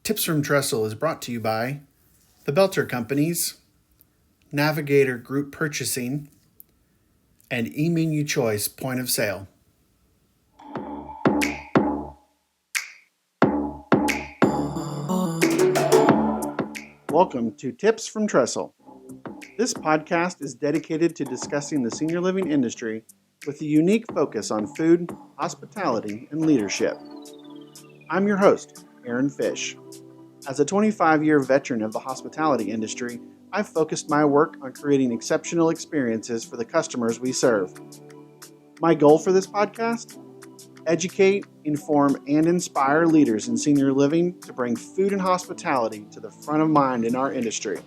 Tips from Trestle is brought to you by the Belter Companies, Navigator Group Purchasing, and eMenu Choice Point of Sale. Welcome to Tips from Trestle. This podcast is dedicated to discussing the senior living industry with a unique focus on food, hospitality, and leadership. I'm your host, Aaron Fish. As a 25-year veteran of the hospitality industry, I've focused my work on creating exceptional experiences for the customers we serve. My goal for this podcast? Educate, inform, and inspire leaders in senior living to bring food and hospitality to the front of mind in our industry.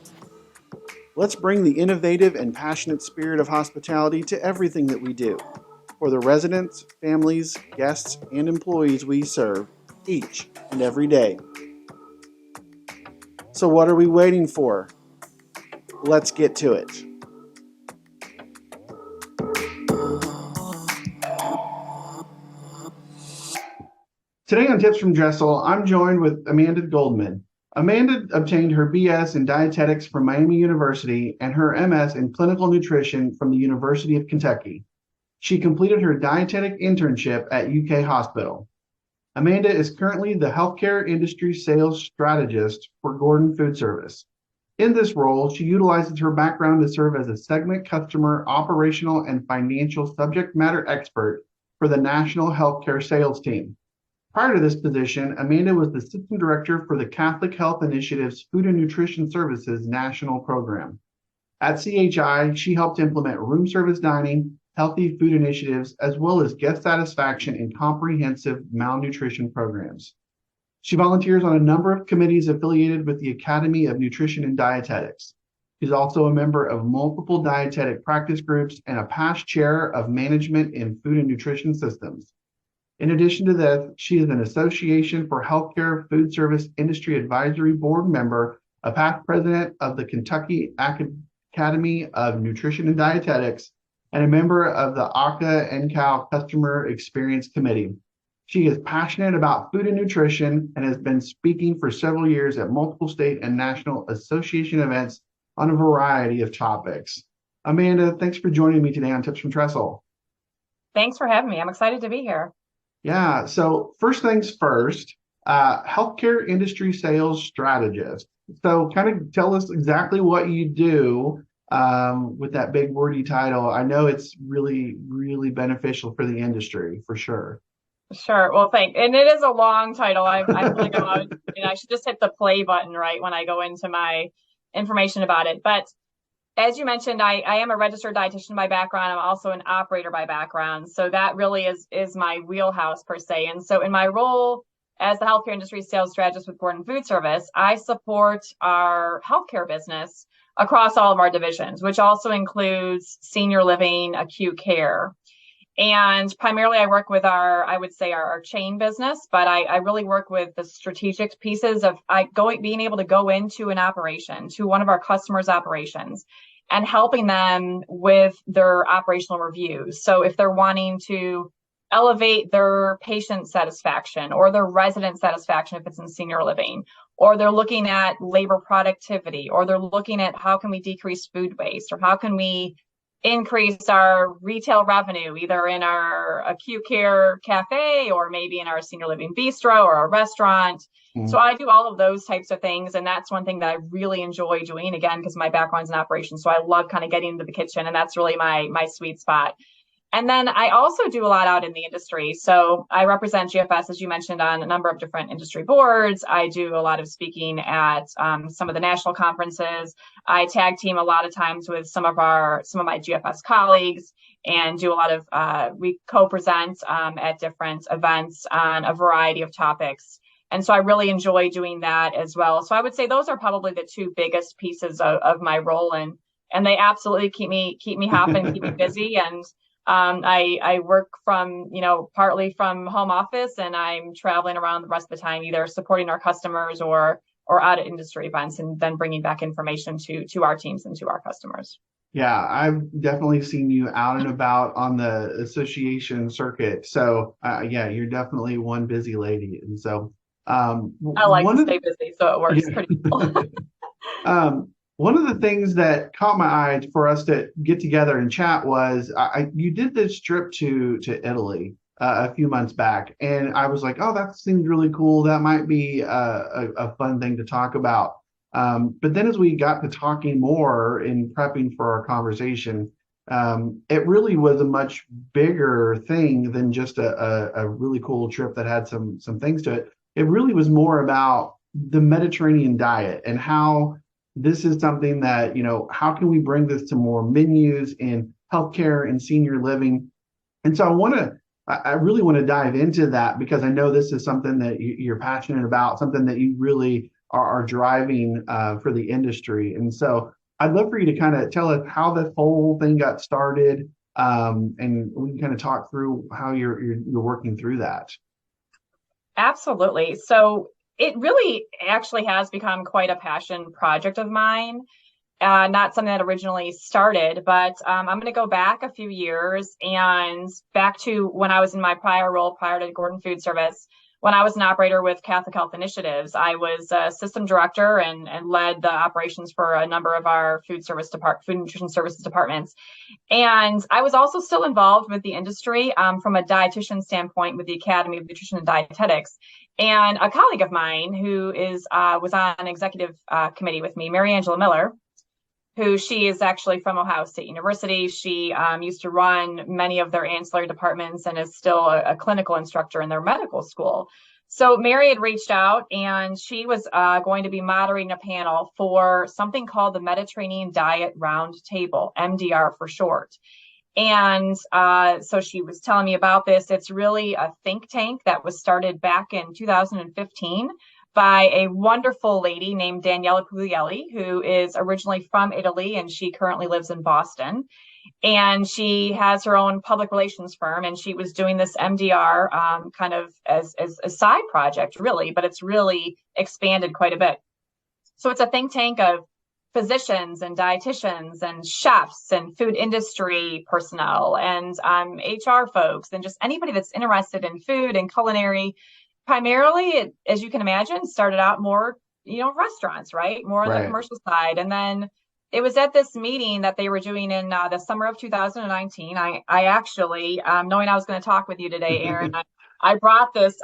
Let's bring the innovative and passionate spirit of hospitality to everything that we do, for the residents, families, guests, and employees we serve each and every day. So what are we waiting for? Let's get to it. Today on Tips from Trestle, I'm joined with Amanda Goldman. Amanda obtained her BS in dietetics from Miami University and her MS in clinical nutrition from the University of Kentucky. She completed her dietetic internship at UK Hospital. Amanda is currently the healthcare industry sales strategist for Gordon Foodservice. In this role, she utilizes her background to serve as a segment customer, operational, and financial subject matter expert for the national healthcare sales team. Prior to this position, Amanda was the system director for the Catholic Health Initiative's Food and Nutrition Services national program. At CHI, she helped implement room service dining, healthy food initiatives, as well as guest satisfaction and comprehensive malnutrition programs. She volunteers on a number of committees affiliated with the Academy of Nutrition and Dietetics. She's also a member of multiple dietetic practice groups and a past chair of management in food and nutrition systems. In addition to this, she is an Association for Healthcare Food Service Industry Advisory Board member, a past president of the Kentucky Academy of Nutrition and Dietetics, and a member of the ACA-NCAL Customer Experience Committee. She is passionate about food and nutrition and has been speaking for several years at multiple state and national association events on a variety of topics. Amanda, thanks for joining me today on Tips from Trestle. Thanks for having me. I'm excited to be here. Yeah, so first things first, healthcare industry sales strategist. So kind of tell us exactly what you do with that big wordy title. I know it's really, really beneficial for the industry, for sure. Sure. Well, thanks. And it is a long title. I really don't, I should just hit the play button right when I go into my information about it. But as you mentioned, I am a registered dietitian by background. I'm also an operator by background. So that really is my wheelhouse per se. And so in my role as the healthcare industry sales strategist with Gordon Foodservice, I support our healthcare business across all of our divisions, which also includes senior living, acute care. And primarily I work with our chain business, but I really work with the strategic pieces of being able to go into an operation, to one of our customers' operations, and helping them with their operational reviews. So if they're wanting to elevate their patient satisfaction or their resident satisfaction, if it's in senior living, or they're looking at labor productivity, or they're looking at how can we decrease food waste, or how can we increase our retail revenue, either in our acute care cafe or maybe in our senior living bistro or our restaurant. Mm-hmm. So I do all of those types of things. And that's one thing that I really enjoy doing, again, because my background's in operations. So I love kind of getting into the kitchen, and that's really my sweet spot. And then I also do a lot out in the industry. So I represent GFS, as you mentioned, on a number of different industry boards. I do a lot of speaking at some of the national conferences. I tag team a lot of times with some of my GFS colleagues, and do a lot of, we co-present at different events on a variety of topics. And so I really enjoy doing that as well. So I would say those are probably the two biggest pieces of my role. And they absolutely keep me hopping, keep me busy. And I work from, partly from home office, and I'm traveling around the rest of the time, either supporting our customers or out at industry events, and then bringing back information to our teams and to our customers. Yeah, I've definitely seen you out and about on the association circuit. So yeah, you're definitely one busy lady. And so I like to One of stay busy, so it works yeah. pretty well. One of the things that caught my eye for us to get together and chat was you did this trip to Italy a few months back, and I was like, oh, that seems really cool. That might be a fun thing to talk about. But then as we got to talking more in prepping for our conversation, it really was a much bigger thing than just a really cool trip that had some things to it. It really was more about the Mediterranean diet and how this is something that, how can we bring this to more menus in healthcare and senior living? And so I really want to dive into that because I know this is something that you're passionate about, something that you really are driving for the industry. And so I'd love for you to kind of tell us how this whole thing got started, and we can kind of talk through how you're working through that. Absolutely. So it really actually has become quite a passion project of mine. Not something that originally started, but I'm going to go back a few years and back to when I was in my prior role prior to Gordon Food Service. When I was an operator with Catholic Health Initiatives, I was a system director and led the operations for a number of our food nutrition services departments. And I was also still involved with the industry from a dietitian standpoint with the Academy of Nutrition and Dietetics. And a colleague of mine who was on an executive committee with me, Mary Angela Miller, who she is actually from Ohio State University. She used to run many of their ancillary departments and is still a clinical instructor in their medical school. So Mary had reached out and she was going to be moderating a panel for something called the Mediterranean Diet Roundtable, MDR for short. And so she was telling me about this. It's really a think tank that was started back in 2015 by a wonderful lady named Daniela Puglielli, who is originally from Italy and she currently lives in Boston. And she has her own public relations firm, and she was doing this MDR kind of as a side project, really, but it's really expanded quite a bit. So it's a think tank of physicians and dietitians and chefs and food industry personnel and HR folks and just anybody that's interested in food and culinary. Primarily, as you can imagine, started out more, restaurants, right? More on the Right. commercial side. And then it was at this meeting that they were doing in the summer of 2019. I actually, knowing I was going to talk with you today, Aaron, I brought this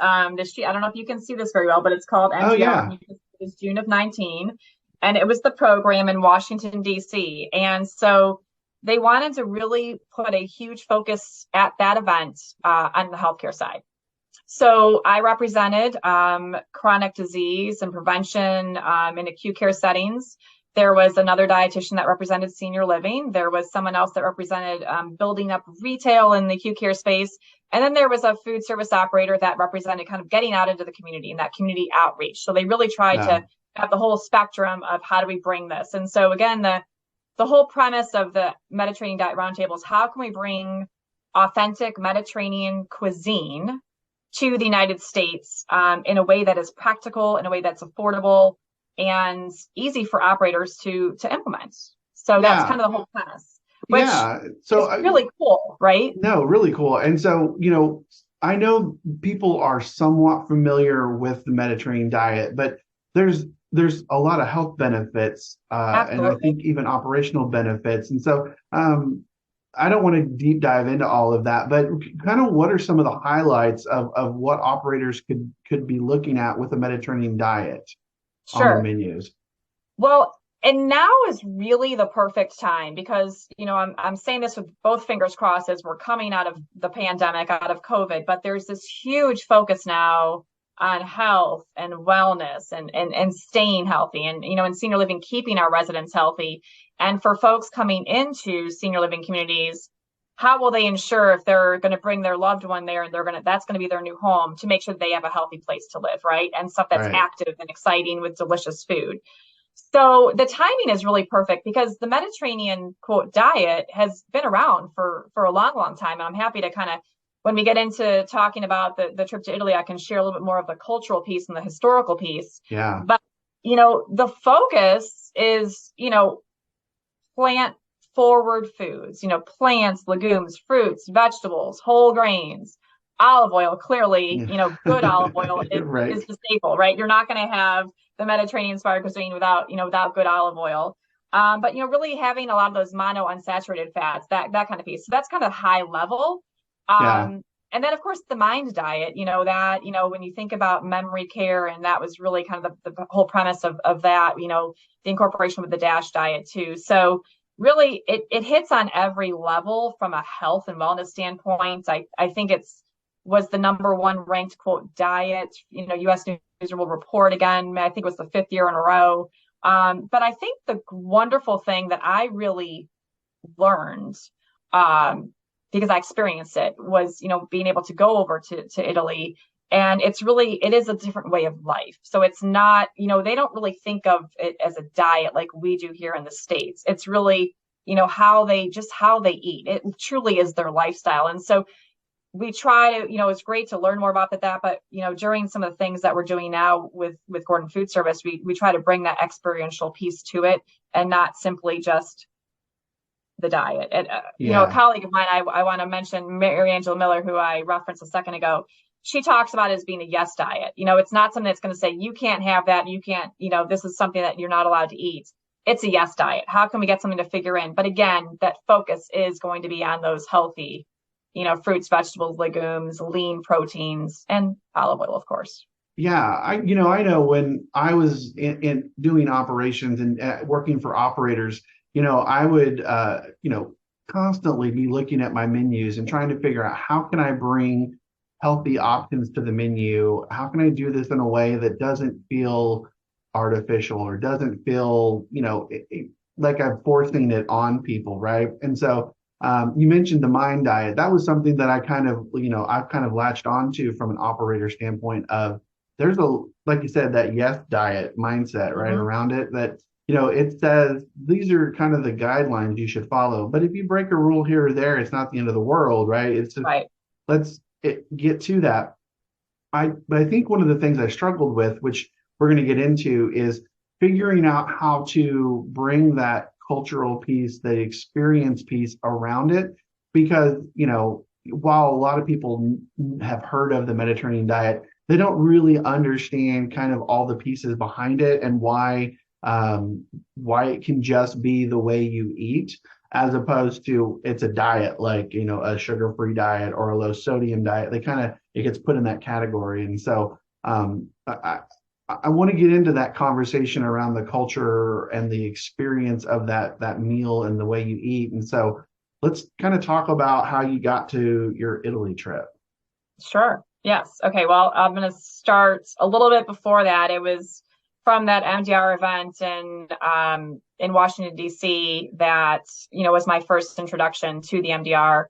sheet. I don't know if you can see this very well, but it's called Oh MDR. yeah. It's June of 19. And it was the program in Washington, D.C. And so they wanted to really put a huge focus at that event on the healthcare side. So I represented chronic disease and prevention in acute care settings. There was another dietitian that represented senior living. There was someone else that represented building up retail in the acute care space. And then there was a food service operator that represented kind of getting out into the community and that community outreach. So they really tried Yeah. to have the whole spectrum of how do we bring this. And so again, the whole premise of the Mediterranean Diet Roundtable is how can we bring authentic Mediterranean cuisine to the United States in a way that is practical, in a way that's affordable and easy for operators to implement. So that's Yeah. kind of the whole premise, which Yeah. is really cool, right? No, really cool. And so, I know people are somewhat familiar with the Mediterranean diet, but there's a lot of health benefits, and I Absolutely. think even operational benefits. And so, I don't want to deep dive into all of that, but kind of what are some of the highlights of what operators could be looking at with a Mediterranean diet on their Sure. menus? Well, and now is really the perfect time because, I'm saying this with both fingers crossed as we're coming out of the pandemic, out of COVID, but there's this huge focus now on health and wellness and staying healthy and, in senior living, keeping our residents healthy. And for folks coming into senior living communities, how will they ensure if they're going to bring their loved one there and that's going to be their new home to make sure they have a healthy place to live, right? And stuff that's Right. active and exciting with delicious food. So the timing is really perfect because the Mediterranean quote diet has been around for a long, long time. And I'm happy to kind of, when we get into talking about the trip to Italy, I can share a little bit more of the cultural piece and the historical piece. Yeah. But, the focus is, plant forward foods, plants, legumes, fruits, vegetables, whole grains, olive oil, clearly, Yeah. good olive oil Right. is the staple, right? You're not going to have the Mediterranean inspired cuisine without, without good olive oil. But really having a lot of those mono unsaturated fats, that kind of piece. So that's kind of high level. Yeah. And then of course the mind diet, that, when you think about memory care, and that was really kind of the whole premise of that, the incorporation with the DASH diet too. So really it hits on every level from a health and wellness standpoint. I think was the number one ranked quote diet, US News will report again. I think it was the fifth year in a row. But I think the wonderful thing that I really learned, because I experienced it, was, being able to go over to Italy. And it is a different way of life. So it's not, they don't really think of it as a diet like we do here in the States. It's really, how they eat. It truly is their lifestyle. And so we try to, it's great to learn more about that, but during some of the things that we're doing now with Gordon Food Service, we try to bring that experiential piece to it, and not simply just the diet. And a Yeah. colleague of mine, I want to mention Mary Angela Miller, who I referenced a second ago. She talks about it as being a yes diet. It's not something that's going to say you can't have that, you can't, this is something that you're not allowed to eat. It's a yes diet. How can we get something to figure in? But again, that focus is going to be on those healthy, fruits, vegetables, legumes, lean proteins, and olive oil, of course. Yeah, I know when I was in doing operations and working for operators, I would, constantly be looking at my menus and trying to figure out how can I bring healthy options to the menu? How can I do this in a way that doesn't feel artificial or doesn't feel, like I'm forcing it on people, right? And so, you mentioned the mind diet. That was something that I've kind of latched onto from an operator standpoint of there's like you said, that yes diet mindset right Mm-hmm. around it that, it says these are kind of the guidelines you should follow. But if you break a rule here or there, it's not the end of the world, right? It's just, Right. get to that. But I think one of the things I struggled with, which we're going to get into, is figuring out how to bring that cultural piece, the experience piece around it. Because, while a lot of people have heard of the Mediterranean diet, they don't really understand kind of all the pieces behind it and why it can just be the way you eat, as opposed to it's a diet like, a sugar-free diet or a low sodium diet. They kind of, it gets put in that category. And so, I want to get into that conversation around the culture and the experience of that meal and the way you eat. And so let's kind of talk about how you got to your Italy trip. Sure. Yes. Okay. Well, I'm going to start a little bit before that. It was from that MDR event in Washington, D.C. that, was my first introduction to the MDR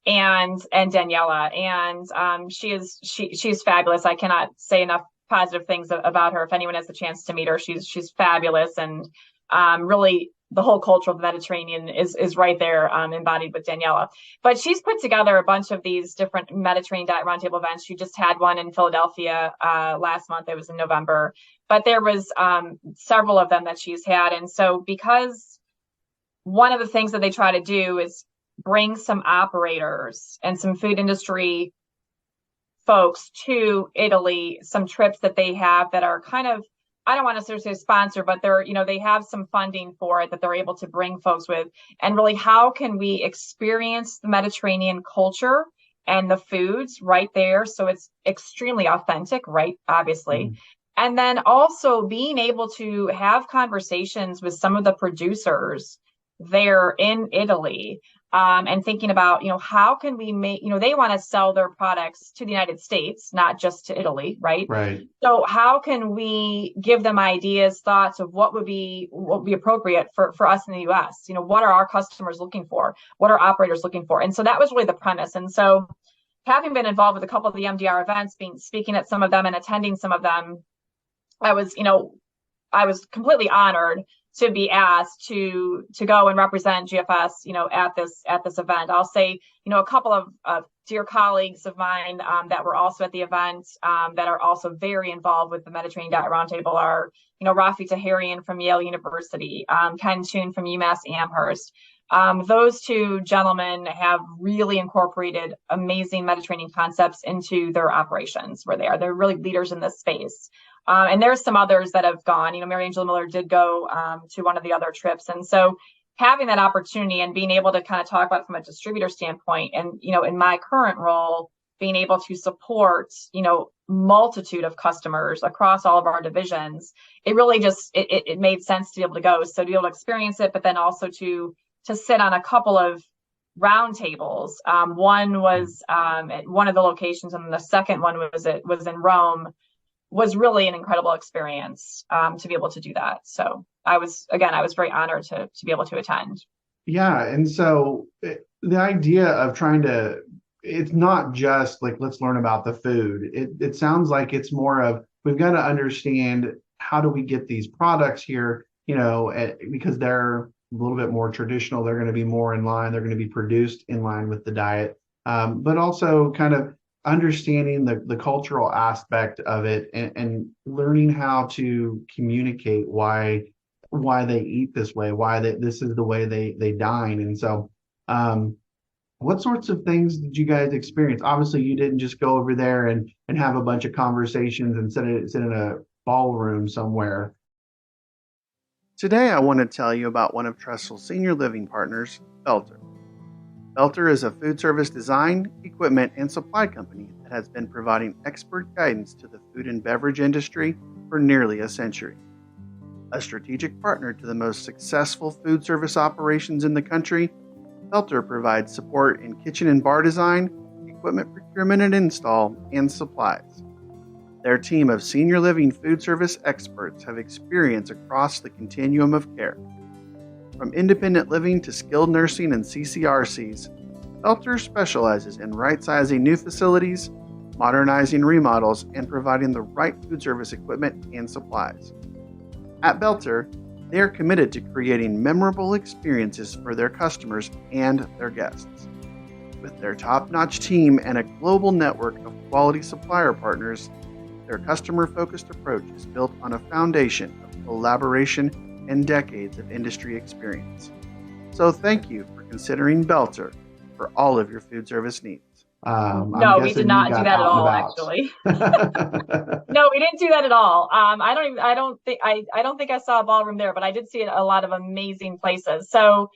and Daniela. And she's fabulous. I cannot say enough positive things about her. If anyone has the chance to meet her, she's fabulous. And really the whole culture of the Mediterranean is right there, embodied with Daniela. But she's put together a bunch of these different Mediterranean diet roundtable events. She just had one in Philadelphia last month. It was in November. But there was several of them that she's had. And so because one of the things that they try to do is bring some operators and some food industry folks to Italy, some trips that they have that are kind of, I don't want to say sponsor, but they're, they have some funding for it that they're able to bring folks with. And really, how can we experience the Mediterranean culture and the foods right there? So it's extremely authentic, right? Obviously. Mm. And then also being able to have conversations with some of the producers there in Italy, and thinking about, how can we make, they want to sell their products to the United States, not just to Italy, right? Right. So how can we give them ideas, thoughts of what would be appropriate for us in the US? What are our customers looking for? What are operators looking for? And so that was really the premise. And so having been involved with a couple of the MDR events, speaking at some of them and attending some of them, I was completely honored to be asked to go and represent GFS, at this event. I'll say, a couple of dear colleagues of mine that were also at the event, that are also very involved with the Mediterranean Diet Roundtable are, Rafi Taherian from Yale University, Ken Toon from UMass Amherst, Those two gentlemen have really incorporated amazing Mediterranean concepts into their operations where they are. They're really leaders in this space. And there's some others that have gone. Mary Angela Miller did go to one of the other trips. And so having that opportunity and being able to kind of talk about it from a distributor standpoint, and, in my current role, being able to support, multitude of customers across all of our divisions, it really just, it made sense to be able to go. So to be able to experience it, but then also to sit on a couple of round tables. One was at one of the locations, and the second one was in Rome. Was really an incredible experience to be able to do that. So I was very honored to be able to attend. Yeah, and so the idea of trying to, it's not just like let's learn about the food. It sounds like it's more of we've got to understand how do we get these products here, because they're a little bit more traditional. They're going to be more in line. They're going to be produced in line with the diet, but also kind of understanding the cultural aspect of it, and learning how to communicate why they eat this way, this is the way they dine. And so, what sorts of things did you guys experience? Obviously, you didn't just go over there and have a bunch of conversations and sit in a ballroom somewhere. Today, I want to tell you about one of Tressel's senior living partners, Belter. Belter is a food service design, equipment, and supply company that has been providing expert guidance to the food and beverage industry for nearly a century. A strategic partner to the most successful food service operations in the country, Belter provides support in kitchen and bar design, equipment procurement and install, and supplies. Their team of senior living food service experts have experience across the continuum of care. From independent living to skilled nursing and CCRCs, Belter specializes in right-sizing new facilities, modernizing remodels, and providing the right food service equipment and supplies. At Belter, they are committed to creating memorable experiences for their customers and their guests. With their top-notch team and a global network of quality supplier partners, their customer-focused approach is built on a foundation of collaboration and decades of industry experience. So thank you for considering Belter for all of your food service needs. No, we did not do that at all, actually. No, we didn't do that at all. I don't think I saw a ballroom there, but I did see a lot of amazing places. So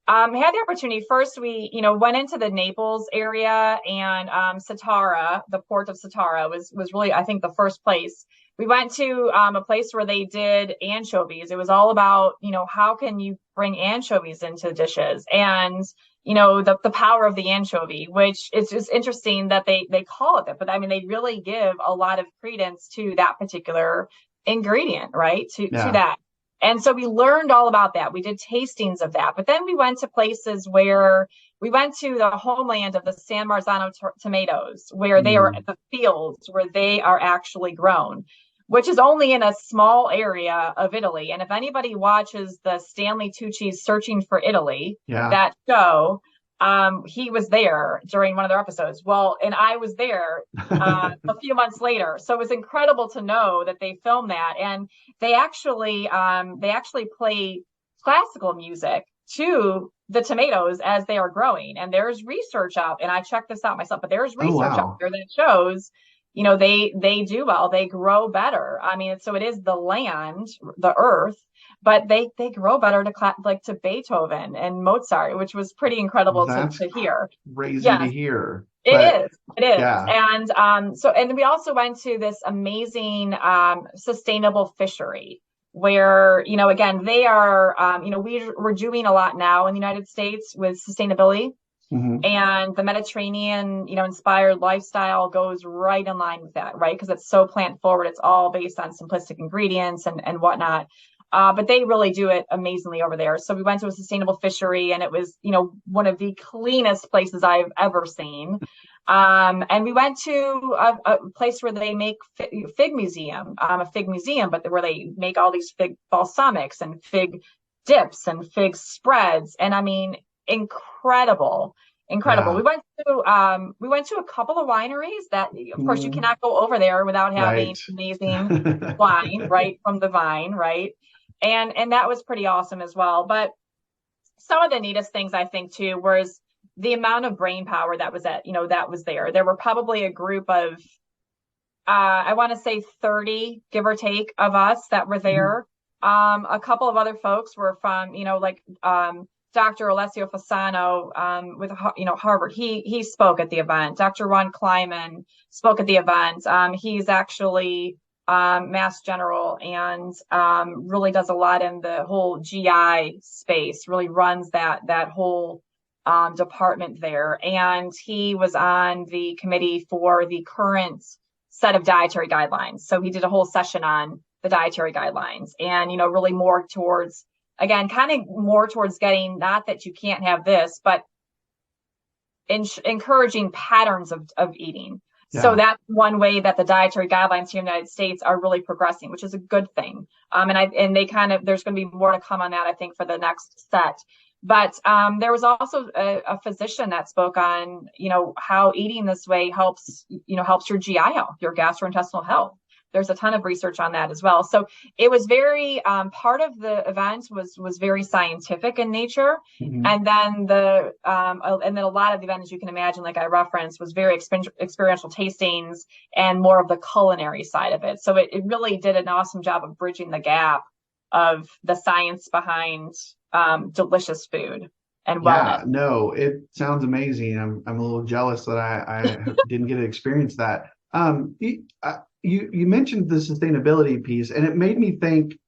had the opportunity. First, we, went into the Naples area, and Satara, the port of Satara was really, I think, the first place. We went to a place where they did anchovies. It was all about, how can you bring anchovies into dishes, and the power of the anchovy, which is just interesting that they call it that, but I mean, they really give a lot of credence to that particular ingredient, right? To that. And so we learned all about that. We did tastings of that, but then we went to places where we went to the homeland of the San Marzano tomatoes, where they are at the fields where they are actually grown, which is only in a small area of Italy. And if anybody watches the Stanley Tucci's Searching for Italy, that show, he was there during one of their episodes. Well, and I was there a few months later. So it was incredible to know that they filmed that. And they actually play classical music to the tomatoes as they are growing. And there's research out, and I checked this out myself, but there's research out there that shows they do well, they grow better. I mean, so it is the land, the earth, but they grow better to Beethoven and Mozart, which was pretty incredible to hear. Crazy to hear. It is. Yeah. And we also went to this amazing sustainable fishery where, again, they are, we're doing a lot now in the United States with sustainability. Mm-hmm. And the Mediterranean, inspired lifestyle goes right in line with that, right? Because it's so plant forward. It's all based on simplistic ingredients and whatnot. But they really do it amazingly over there. So we went to a sustainable fishery, and it was, one of the cleanest places I've ever seen. And we went to a place where they make a fig museum, but where they make all these fig balsamics and fig dips and fig spreads. And I mean, incredible. Yeah. We went to a couple of wineries that, of course, you cannot go over there without having amazing wine right from the vine, right? And that was pretty awesome as well. But some of the neatest things I think too was the amount of brain power that was that was there. There were probably a group of I want to say 30, give or take, of us that were Mhm. there. A couple of other folks were from, like Dr. Alessio Fasano with Harvard. He spoke at the event. Dr. Ron Kleiman spoke at the event. He's actually Mass General and really does a lot in the whole GI space. Really runs that whole department there. And he was on the committee for the current set of dietary guidelines. So he did a whole session on the dietary guidelines and, really more towards, again, kind of more towards getting, not that you can't have this, but encouraging patterns of eating. So Yeah. that's one way that the dietary guidelines here in the United States are really progressing, which is a good thing. And they there's going to be more to come on that, I think, for the next set. But there was also a physician that spoke on, how eating this way helps your GI health, your gastrointestinal health. There's a ton of research on that as well. So it was very part of the event was very scientific in nature, Mhm. and then a lot of the event, as you can imagine, like I referenced, was very experiential tastings and more of the culinary side of it. So it really did an awesome job of bridging the gap of the science behind delicious food and wellness. Yeah, no, it sounds amazing. I'm a little jealous that I didn't get to experience that. You mentioned the sustainability piece, and it made me think.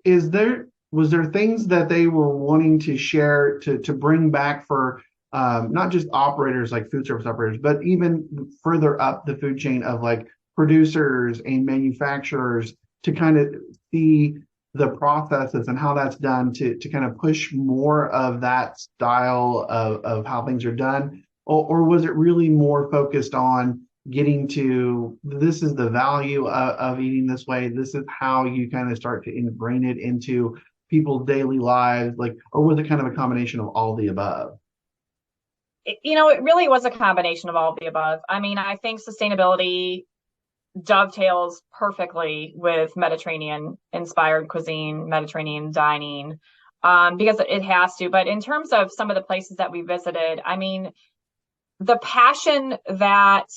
Is there was there things that they were wanting to share to bring back for not just operators like food service operators, but even further up the food chain of like producers and manufacturers to kind of see the processes and how that's done to kind of push more of that style of how things are done? Or was it really more focused on getting to this is the value of eating this way? This is how you kind of start to ingrain it into people's daily lives, like, or was it kind of a combination of all the above? It really was a combination of all of the above. I mean, I think sustainability dovetails perfectly with Mediterranean inspired cuisine, Mediterranean dining, because it has to. But in terms of some of the places that we visited, I mean, the passion that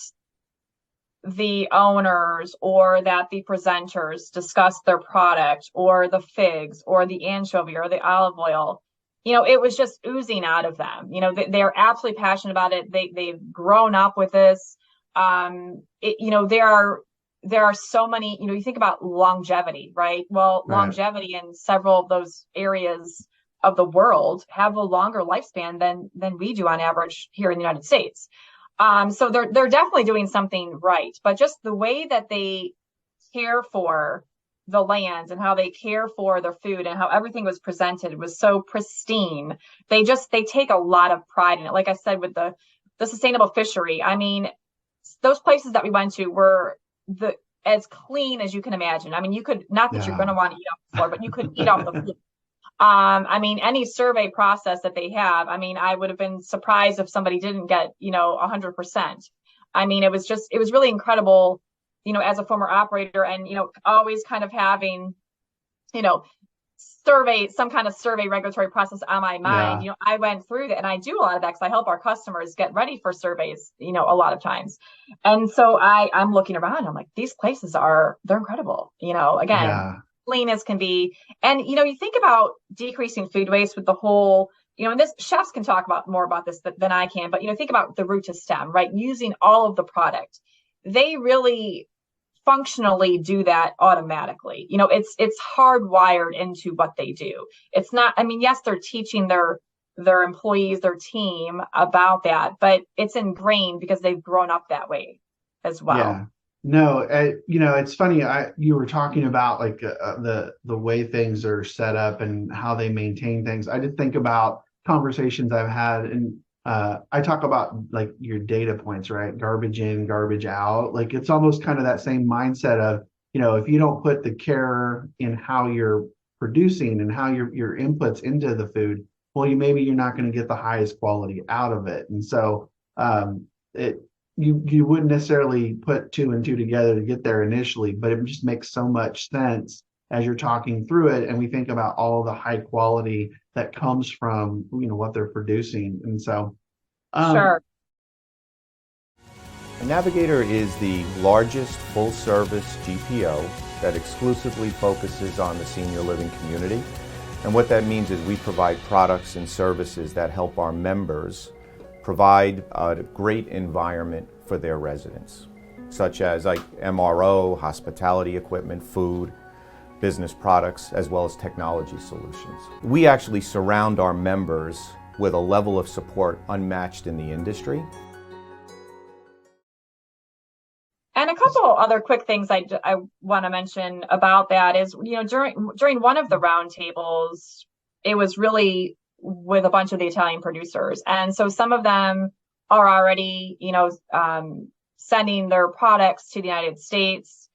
the owners or that the presenters discuss their product or the figs or the anchovy or the olive oil, it was just oozing out of them. They're absolutely passionate about it. They've grown up with this. There are so many, you think about longevity, right? Well, Right. longevity in several of those areas of the world have a longer lifespan than we do on average here in the United States. So they're definitely doing something right, but just the way that they care for the lands and how they care for their food and how everything was presented was so pristine. They take a lot of pride in it. Like I said, with the sustainable fishery, I mean, those places that we went to were the as clean as you can imagine. I mean, you could, not that you're going Yeah. to want to eat off the floor, but you could eat off the floor. I mean, any survey process that they have, I mean, I would have been surprised if somebody didn't get, 100%. I mean, it was really incredible, as a former operator and, always kind of having, you know, some kind of survey regulatory process on my mind. Yeah. I went through that and I do a lot of that because I help our customers get ready for surveys, a lot of times. And so I'm looking around, I'm like, these places they're incredible, again, Yeah. clean as can be. And, you think about decreasing food waste with the whole, and this chefs can talk about more about this than I can, but, think about the root to stem, right? Using all of the product. They really functionally do that automatically. It's hardwired into what they do. It's not, I mean, yes, they're teaching their employees, their team about that, but it's ingrained because they've grown up that way as well. Yeah. No, it's funny. You were talking about like the way things are set up and how they maintain things. I just think about conversations I've had, and I talk about like your data points, right? Garbage in, garbage out. Like it's almost kind of that same mindset of, if you don't put the care in how you're producing and how your inputs into the food, well, maybe you're not going to get the highest quality out of it. And so it you wouldn't necessarily put two and two together to get there initially, but it just makes so much sense as you're talking through it, and we think about all the high quality that comes from, what they're producing. And so, um, Sure. Navigator is the largest full-service GPO that exclusively focuses on the senior living community. And what that means is we provide products and services that help our members provide a great environment for their residents, such as like MRO, hospitality equipment, food, business products, as well as technology solutions. We actually surround our members with a level of support unmatched in the industry. And a couple other quick things I want to mention about that is, during one of the roundtables, it was really with a bunch of the Italian producers. And so some of them are already, sending their products to the United States.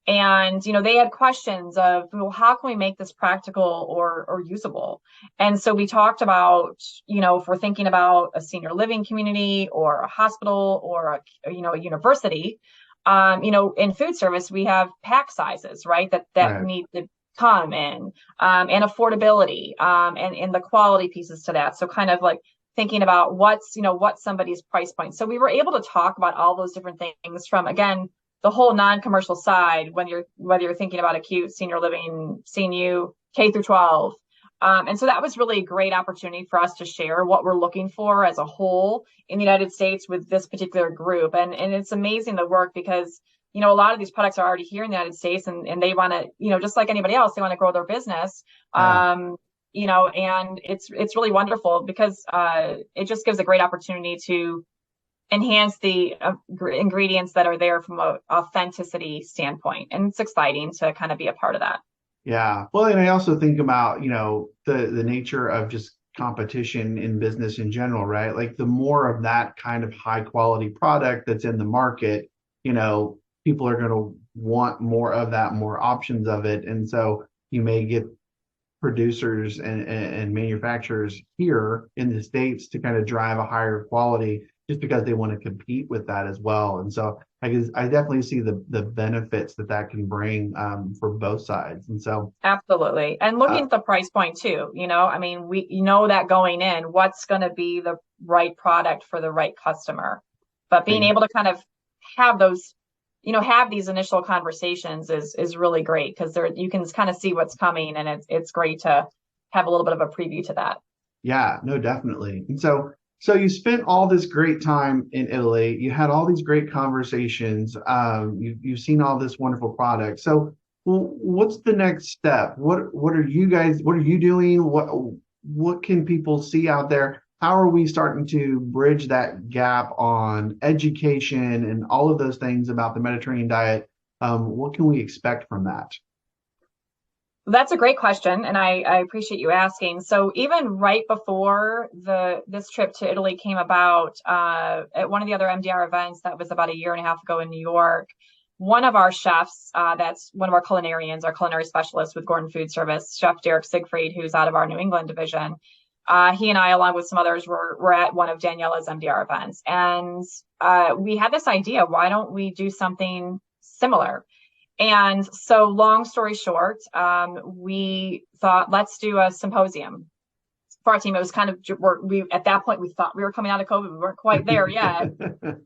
And, they had questions of, well, how can we make this practical or usable? And so we talked about, if we're thinking about a senior living community or a hospital or a university, in food service, we have pack sizes, right? That right, need to come in, and affordability, and the quality pieces to that. So kind of like thinking about what's somebody's price point. So we were able to talk about all those different things from, again, the whole non-commercial side, whether you're thinking about acute senior living, CNU, K through 12. And so that was really a great opportunity for us to share what we're looking for as a whole in the United States with this particular group. And it's amazing the work because, a lot of these products are already here in the United States and they want to, just like anybody else, they want to grow their business. yeah. And it's really wonderful because it just gives a great opportunity to enhance the ingredients that are there from an authenticity standpoint. And it's exciting to kind of be a part of that. Yeah. Well, and I also think about, the nature of just competition in business in general, right? Like the more of that kind of high quality product that's in the market, people are going to want more of that, more options of it. And so you may get producers and manufacturers here in the States to kind of drive a higher quality just because they want to compete with that as well. And so I definitely see the benefits that can bring for both sides. And so, Absolutely. And looking uh, at the price point too, I mean, we that going in, what's going to be the right product for the right customer. But being I, able to kind of have those, have these initial conversations is really great because you can kind of see what's coming, and it's great to have a little bit of a preview to that. yeah, no, definitely. And so you spent all this great time in Italy. You had all these great conversations. You've seen all this wonderful product. So, well, what's the next step? What are you guys? What are you doing? What can people see out there? How are we starting to bridge that gap on education and all of those things about the Mediterranean diet? What can we expect from that? That's a great question, and I appreciate you asking. So even right before this trip to Italy came about, at one of the other MDR events that was about a year and a half ago in New York, one of our chefs, that's one of our culinarians, our culinary specialist with Gordon Food Service, Chef Derek Siegfried, who's out of our New England division, he and I, along with some others, were at one of Daniela's MDR events, and we had this idea: why don't we do something similar? And so, long story short, we thought, let's do a symposium for our team. It was kind of, we at that point, we thought we were coming out of COVID. We weren't quite there yet.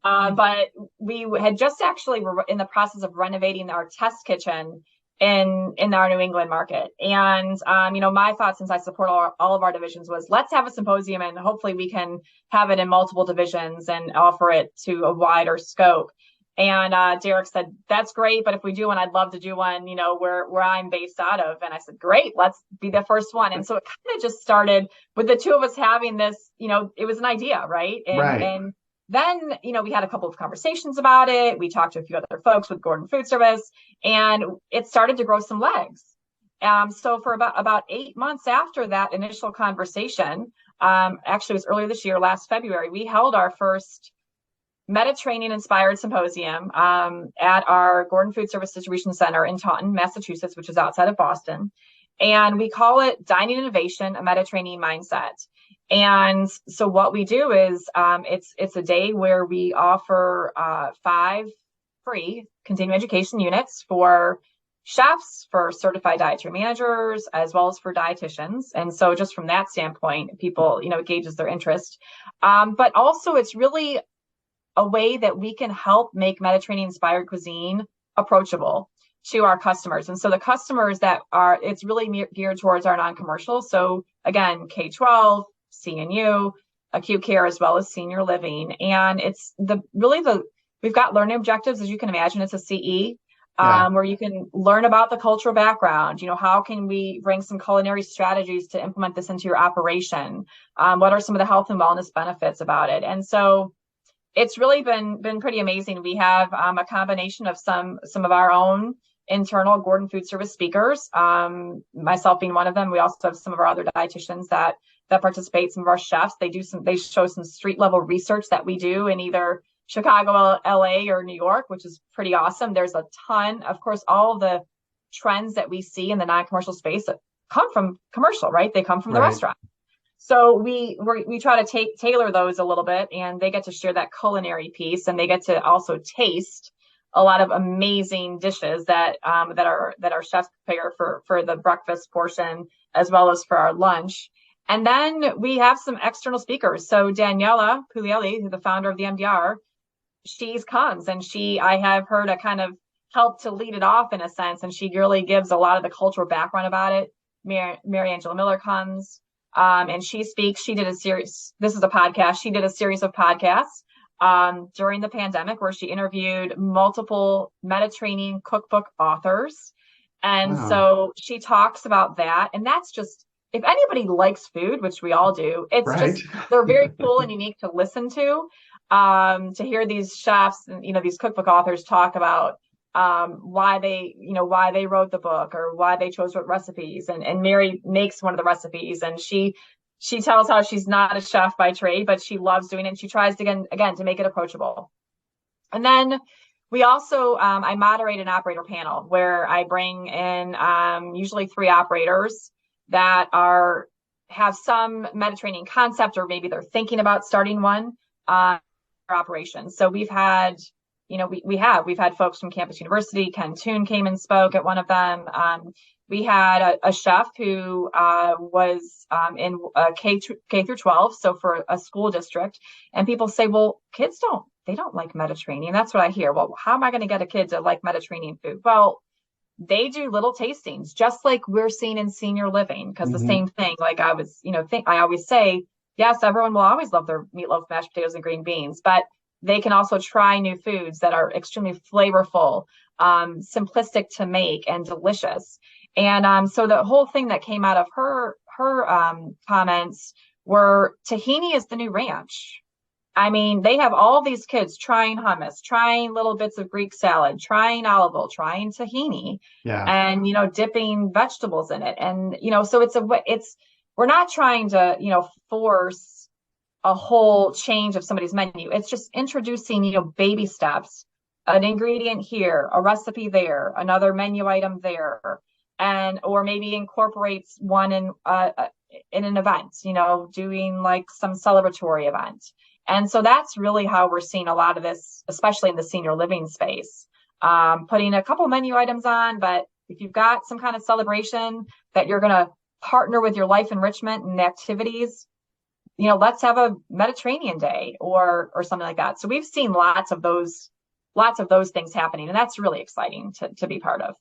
But we had just actually were in the process of renovating our test kitchen in our New England market. And, my thought, since I support all of our divisions, was let's have a symposium and hopefully we can have it in multiple divisions and offer it to a wider scope. And Derek said, that's great, but if we do one, I'd love to do one, where I'm based out of. And I said, great, let's be the first one. And so it kind of just started with the two of us having this, it was an idea, right? Right. And then, we had a couple of conversations about it. We talked to a few other folks with Gordon Food Service, and it started to grow some legs. So for about 8 months after that initial conversation, actually it was earlier this year, last February, we held our first Mediterranean-inspired symposium at our Gordon Food Service Distribution Center in Taunton, Massachusetts, which is outside of Boston. And we call it Dining Innovation, a Mediterranean Mindset. And so what we do is it's a day where we offer 5 free continuing education units for chefs, for certified dietary managers, as well as for dietitians. And so just from that standpoint, people, it gauges their interest. But also it's really a way that we can help make Mediterranean inspired cuisine approachable to our customers. And so the customers it's really geared towards our non-commercial. So again, K-12, CNU, acute care, as well as senior living. And it's we've got learning objectives, as you can imagine. It's a CE. Where you can learn about the cultural background. How can we bring some culinary strategies to implement this into your operation? What are some of the health and wellness benefits about it? And so it's really been pretty amazing. We have a combination of some of our own internal Gordon food service speakers, myself being one of them. We also have some of our other dietitians that participate, some of our chefs. They show some street level research that we do in either Chicago, LA, or New York, which is pretty awesome. There's a ton, of course, all the trends that we see in the non-commercial space that come from commercial, right? They come from the restaurant. So we try to tailor those a little bit, and they get to share that culinary piece, and they get to also taste a lot of amazing dishes that our chefs prepare for the breakfast portion as well as for our lunch. And then we have some external speakers. So Daniela Puglielli, the founder of the MDR, she comes, and I have her to kind of help to lead it off in a sense, and she really gives a lot of the cultural background about it. Mary Angela Miller comes, and she speaks. She did a series. This is a podcast. She did a series of podcasts during the pandemic where she interviewed multiple Mediterranean cookbook authors. And so she talks about that. And that's just, if anybody likes food, which we all do, it's just, they're very cool and unique to listen to hear these chefs and, these cookbook authors talk about why they wrote the book or why they chose what recipes. And Mary makes one of the recipes, and she tells how she's not a chef by trade, but she loves doing it. And she tries to, again, to make it approachable. And then we also, I moderate an operator panel where I bring in usually 3 operators that have some Mediterranean concept, or maybe they're thinking about starting one operations. So we've had, we've had folks from Campus University. Ken Toon came and spoke at one of them. We had a chef who was in K through 12, so for a school district. And people say, well, kids don't like Mediterranean. That's what I hear. Well, how am I going to get a kid to like Mediterranean food? Well, they do little tastings, just like we're seeing in senior living, because the same thing, like I always say, yes, everyone will always love their meatloaf, mashed potatoes, and green beans, but they can also try new foods that are extremely flavorful, simplistic to make, and delicious. And so the whole thing that came out of her comments were, tahini is the new ranch. I mean, they have all these kids trying hummus, trying little bits of Greek salad, trying olive oil, trying tahini, and, dipping vegetables in it. And, so we're not trying to, force a whole change of somebody's menu. It's just introducing, baby steps, an ingredient here, a recipe there, another menu item there, or maybe incorporates one in an event, doing like some celebratory event. And so that's really how we're seeing a lot of this, especially in the senior living space, putting a couple menu items on. But if you've got some kind of celebration that you're going to partner with your life enrichment and activities, let's have a Mediterranean day or something like that. So we've seen lots of those things happening, and that's really exciting to be part of.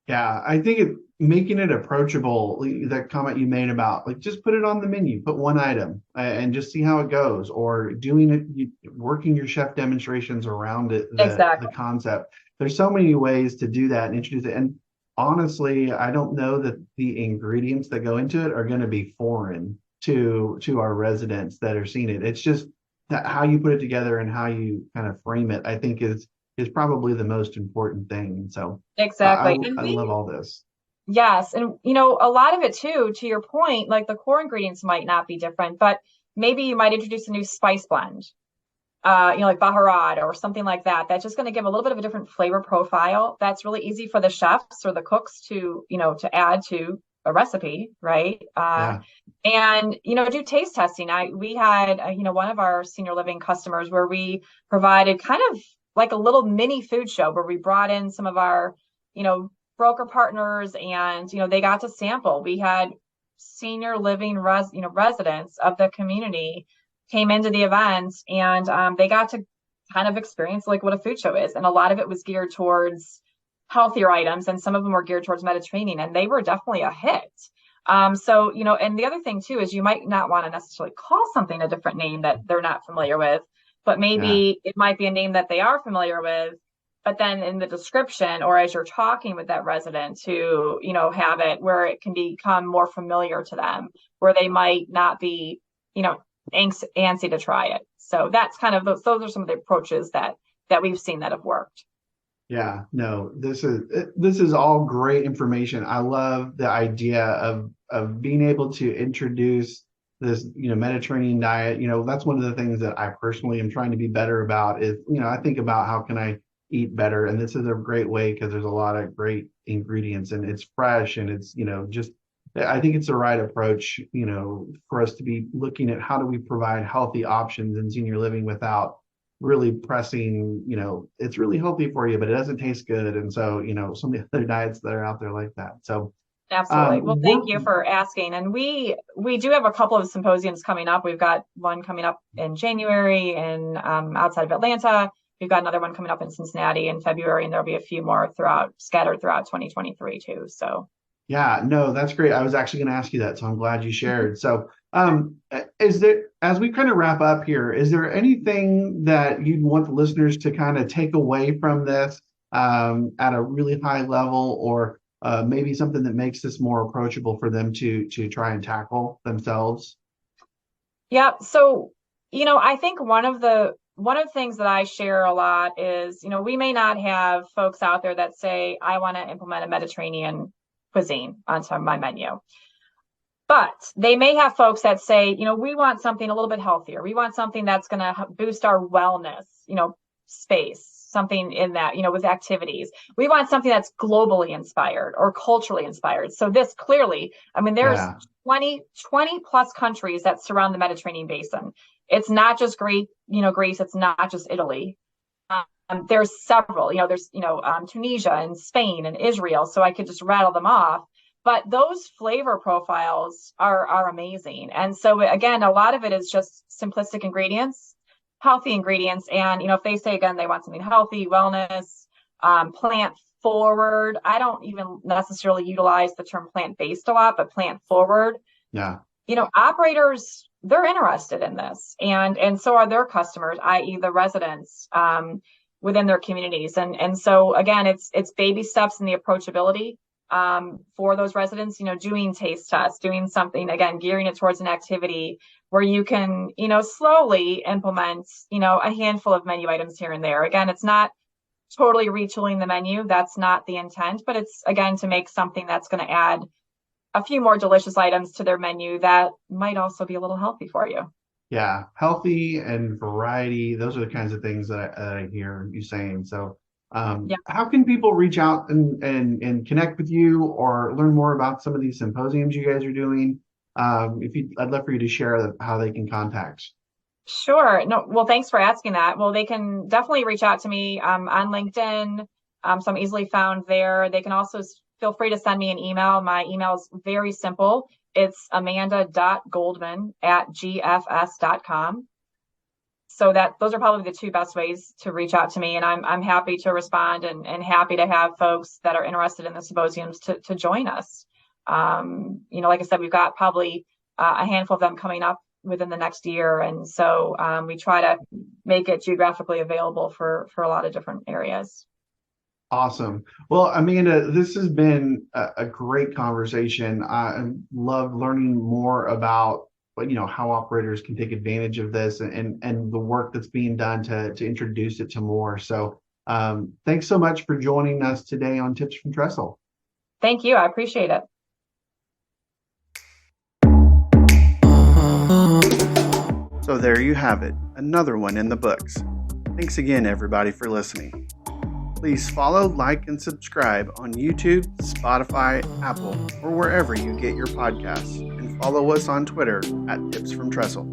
Yeah, I think making it approachable, that comment you made about just put it on the menu, put one item and just see how it goes, or doing it, working your chef demonstrations around it, the concept. There's so many ways to do that and introduce it. And honestly, I don't know that the ingredients that go into it are going to be foreign to our residents that are seeing it. It's just how you put it together and how you kind of frame it, I think is probably the most important thing. So exactly. I love all this. Yes. And, a lot of it too, to your point, like the core ingredients might not be different, but maybe you might introduce a new spice blend, like Baharat or something like that. That's just going to give a little bit of a different flavor profile. That's really easy for the chefs or the cooks to add to a recipe, right? And, do taste testing. We had, one of our senior living customers where we provided kind of like a little mini food show where we brought in some of our, broker partners, and they got to sample. We had senior living residents of the community came into the event, and they got to kind of experience like what a food show is. And a lot of it was geared towards healthier items, and some of them were geared towards Mediterranean, and they were definitely a hit. So, and the other thing too is you might not want to necessarily call something a different name that they're not familiar with, but maybe it might be a name that they are familiar with. But then in the description, or as you're talking with that resident, to have it where it can become more familiar to them, where they might not be antsy to try it. So that's kind of those are some of the approaches that we've seen that have worked. Yeah, no, this is all great information. I love the idea of being able to introduce this, Mediterranean diet. That's one of the things that I personally am trying to be better about is, I think about how can I eat better, and this is a great way because there's a lot of great ingredients and it's fresh and it's, just I think it's the right approach, for us to be looking at how do we provide healthy options in senior living without really pressing, it's really healthy for you, but it doesn't taste good. And so, some of the other diets that are out there like that. So absolutely. Well, thank you for asking. And we do have a couple of symposiums coming up. We've got one coming up in January and outside of Atlanta. We've got another one coming up in Cincinnati in February, and there'll be a few more scattered throughout 2023 too. So yeah, no, that's great. I was actually going to ask you that, so I'm glad you shared. So is there, as we kind of wrap up here, is there anything that you'd want the listeners to kind of take away from this at a really high level, or maybe something that makes this more approachable for them to try and tackle themselves? Yeah. So, I think one of the things that I share a lot is, we may not have folks out there that say, I want to implement a Mediterranean cuisine onto my menu. But they may have folks that say, we want something a little bit healthier. We want something that's going to boost our wellness, space, something in that, with activities. We want something that's globally inspired or culturally inspired. So this clearly, there's 20 plus countries that surround the Mediterranean basin. It's not just Greece, it's not just Italy. There's several, there's, Tunisia and Spain and Israel. So I could just rattle them off. But those flavor profiles are amazing. And so again, a lot of it is just simplistic ingredients, healthy ingredients. And, if they say, again, they want something healthy, wellness, plant forward. I don't even necessarily utilize the term plant-based a lot, but plant forward. Yeah. Operators, they're interested in this. And so are their customers, i.e. the residents within their communities. And so again, it's baby steps in the approachability for those residents, doing taste tests, doing something, again, gearing it towards an activity where you can, slowly implement, a handful of menu items here and there. Again, it's not totally retooling the menu. That's not the intent, but it's, again, to make something that's going to add a few more delicious items to their menu that might also be a little healthy for you. Yeah, healthy and variety. Those are the kinds of things that I hear you saying. So how can people reach out and connect with you or learn more about some of these symposiums you guys are doing? I'd love for you to share how they can contact. Sure. No, well, thanks for asking that. Well, they can definitely reach out to me on LinkedIn. So I'm easily found there. They can also feel free to send me an email. My email is very simple. It's amanda.goldman@gfs.com. So those are probably the two best ways to reach out to me. And I'm happy to respond and happy to have folks that are interested in the symposiums to join us. Like I said, we've got probably a handful of them coming up within the next year. And so we try to make it geographically available for a lot of different areas. Awesome. Well, Amanda, this has been a great conversation. I love learning more about how operators can take advantage of this and the work that's being done to introduce it to more. So thanks so much for joining us today on Tips from Trestle. Thank you. I appreciate it. So there you have it, another one in the books. Thanks again, everybody, for listening. Please follow, like, and subscribe on YouTube, Spotify, Apple, or wherever you get your podcasts, and follow us on Twitter @Tips from Trestle.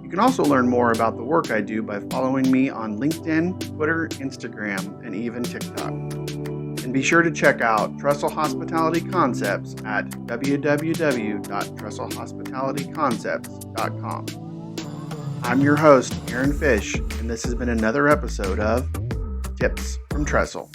You can also learn more about the work I do by following me on LinkedIn, Twitter, Instagram, and even TikTok. And be sure to check out Trestle Hospitality Concepts at www.trestlehospitalityconcepts.com. I'm your host, Aaron Fish, and this has been another episode of Tips from Trestle.